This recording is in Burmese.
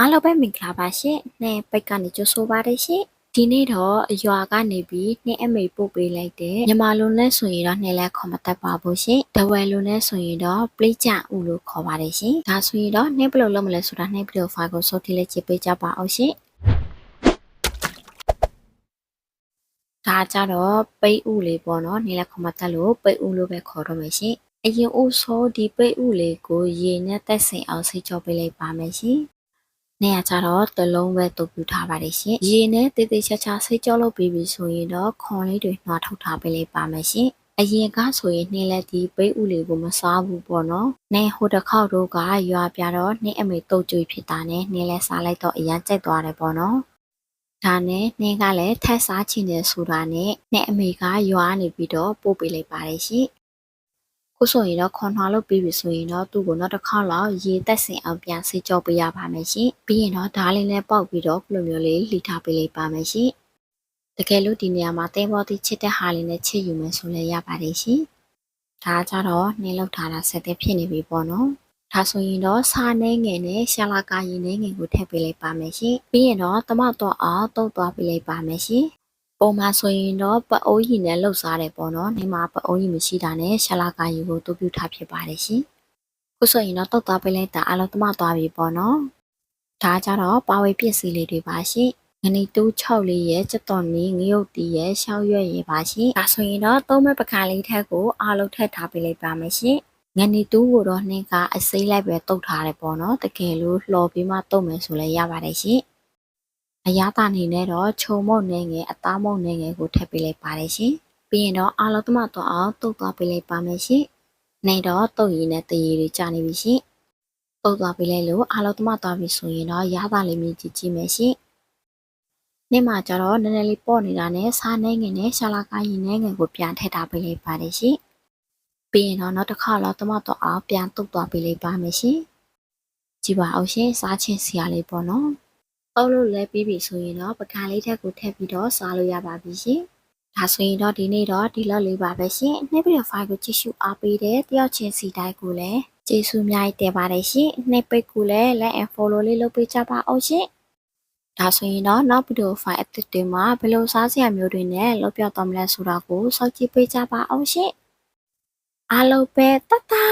အားလုံးပဲမင်္ဂလာပါရှင်။နှဲပိတ်ကနေကြိုဆိုပါရရှင်။ဒီနေ့တော့ရွာကနေပြီးနှဲအမေပို့ပေးလိုက်တဲ့မြန်မာလိုနဲ့ဆိုရင်တော့နှဲလဲခေါ်မတတ်ပါဘူးရှင်။တဝဲလိုနဲ့ဆိုရင်တော့ပလိကြဦးလို့ခေါ်ပါတယ်ရှင်။ဒါဆိုရင်တော့နှဲဘယ်လိုလုပ်မလဲဆိုတာနှဲဗီဒီယိုဖိုင်ကိုစိုးထိလေးကြည့်ပေးကြပါအောင်ရှင်။ဒါကြတော့ပိတ်ဦးလေးပေါ့နော်။နှဲလဲခေါ်မတတ်လို့ပိတ်ဦးလို့ပဲခေါ်တော့မယ်ရှင်။အရင်ဦးဆိုဒီပိတ်ဦးလေးကိုရေနဲ့တက်ဆင်အောင်ဆေးကြောပေးလိုက်ပါမယ်ရှင်။နေရာကြတော့တလုံးပဲတုပ်ပြထားပါတယ်ရှင်။ရေနဲ့တေးသေးချာချာဆေးကြောလုပ်ပြီးပြီဆိုရင်တော့ခွန်လေးတွေနှွားထုတ်ထားပေးလိုက်ပါမယ်ရှင်။အရင်ကဆိုရင်နှင်းလက်ဒီပိတ်ဥလေးကိုမစားဘူးပေါ့နော်။နေဟိုတစ်ခေါက်တော့ကရွာပြတော့နှင်းအမေတုပ်ကြွေဖြစ်တာနဲ့နှင်းလဲစားလိုက်တော့အရန်ကြိုက်သွားတယ်ပေါ့နော်။ဒါနဲ့နှင်းကလည်းထက်စားချင်တယ်ဆိုတာနဲ့နှင်းအမေကရွာနေပြီးတော့ပို့ပေးလိုက်ပါတယ်ရှင်။ခုဆိုရင်တော့ခွန်ထွားလို့ပြီးပြီဆိုရင်တော့သူ့ကိုနောက်တစ်ခေါက်လောက်ရေတက်စင်အောင်ပြန်ဆေးကြောပေးရပါမယ်ရှင်ပြီးရင်တော့ဓားလေးနဲ့ပေါက်ပြီးတော့ဘလိုမျိုးလေးလှီထားပေးလိုက်ပါမယ်ရှင်တကယ်လို့ဒီနေရာမှာတဲဘောတိချစ်တဲ့ဟာလေးနဲ့ချစ်ယူမယ်ဆိုလည်းရပါတယ်ရှင်ဒါကြတော့နှင်းလောက်ထားတာဆက်တဲ့ဖြစ်နေပြီပေါ့နော်ဒါဆိုရင်တော့စားနှဲငယ်နဲ့ရှာလာကာရင်နှဲငယ်ကိုထည့်ပေးလိုက်ပါမယ်ရှင်ပြီးရင်တော့တမတော့အောင်တုတ်သွားပေးလိုက်ပါမယ်ရှင်ပုံမှန်ဆိုရင်တော့ပအိုးရီနဲ့လှုပ်စားတယ်ပေါ့နော်။နေမှာပအိုးရီမရှိတာနဲ့ရှာလာကာရီကိုတူပြထားဖြစ်ပါတယ်ရှင်။ခုဆိုရင်တော့တုတ်သွားပေးလိုက်တာအလုံးတမသွားပြီပေါ့နော်။ဒါကြတော့ပါဝေပစ္စည်းလေးတွေပါရှင်။ငနီတူး6လေးရဲ့စက်တော်နီငရုတ်တီရဲ့ရှောက်ရွက်ရဲ့ပါရှင်။ဒါဆိုရင်တော့သုံးမဲ့ပကံလေးထက်ကိုအလုံးထက်ထားပေးလိုက်ပါမယ်ရှင်။ငနီတူးကိုတော့နှင်းကအစိမ့်လိုက်ပဲတုတ်ထားတယ်ပေါ့နော်။တကယ်လို့လှော်ပြီးမှတုတ်မယ်ဆိုလည်းရပါတယ်ရှင်။အရသာနေနဲ့တော့ခြုံမုတ်နေငယ်အသားမုတ်နေငယ်ကိုထည့်ပေးလိုက်ပါတယ်ရှင်ပြီးရင်တော့အားလုံးတမတော့အောင်တုတ်သွားပေးလိုက်ပါမယ်ရှင်နေတော့တုတ်ရည်နဲ့တရေတွေကြာနေပြီရှင်တုတ်သွားပေးလိုက်လို့အားလုံးတမသွားပြီဆိုရင်တော့ရသာလေးမြည်ကြည့်ကြည့်မယ်ရှင်နေ့မှာကျတော့နည်းနည်းလေးပေါ့နေတာနဲ့စားနေငယ်နဲ့ရှာလာကားရင်နေငယ်ကိုပြန်ထည့်ထားပေးလိုက်ပါတယ်ရှင်ပြီးရင်တော့နောက်တစ်ခါတော့တမတော့အောင်ပြန်တုတ်သွားပေးလိုက်ပါမယ်ရှင်ကြည့်ပါအောင်ရှင်စားချင်းစီရလေးပေါ့နော်အုပ်လို့လဲပြီးပြီဆိုရင်တော့ပကံလေးထက်ကိုထည့်ပြီးတော့စားလို့ရပါပြီရှင်။ဒါဆိုရင်တော့ဒီနေ့တော့ဒီလောက်လေးပါပဲရှင်။နှစ်ဗီဒီယိုဖိုင်ကိုကြည့်ရှုအားပေးတဲ့တယောက်ချင်းစီတိုင်းကိုလည်းကျေးဇူးအများကြီးတင်ပါတယ်ရှင်။နှစ်ပိတ်ကိုလည်း like and follow လေးလုပ်ပေးကြပါအောင်ရှင်။ဒါဆိုရင်တော့နောက်ဗီဒီယိုဖိုင်အသစ်တွေမှာဘယ်လိုစားစရာမျိုးတွေနဲ့လုပ်ပြသွားမလဲဆိုတာကိုစောင့်ကြည့်ပေးကြပါအောင်ရှင်။အားလုံးပဲတတ်တာ